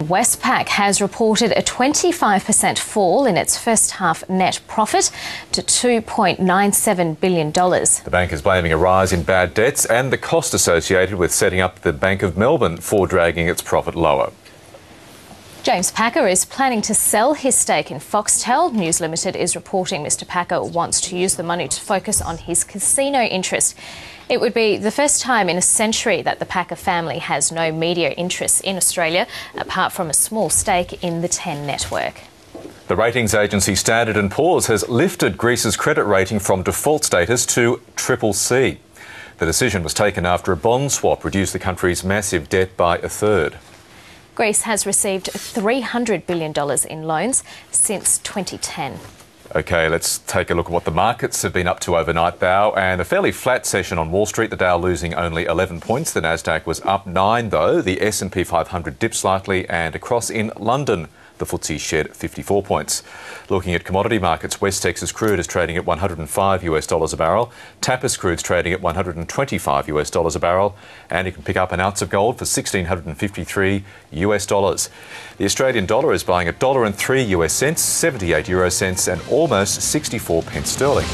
Westpac has reported a 25% fall in its first half net profit to $2.97 billion. The bank is blaming a rise in bad debts and the cost associated with setting up the Bank of Melbourne for dragging its profit lower. James Packer is planning to sell his stake in Foxtel. News Limited is reporting Mr Packer wants to use the money to focus on his casino interest. It would be the first time in a century that the Packer family has no media interests in Australia, apart from a small stake in the 10 network. The ratings agency Standard & Poor's has lifted Greece's credit rating from default status to CCC. The decision was taken after a bond swap reduced the country's massive debt by a third. Greece has received $300 billion in loans since 2010. OK, let's take a look at what the markets have been up to overnight, Thao. And a fairly flat session on Wall Street, the Dow losing only 11 points. The Nasdaq was up 9, though. The S&P 500 dipped slightly, and across in London, the FTSE shed 54 points. Looking at commodity markets, West Texas crude is trading at $105 a barrel. Tapis crude's trading at $125 a barrel. And you can pick up an ounce of gold for $1,653. The Australian dollar is buying $1.03 US cents, 78 euro cents and almost 64 pence sterling.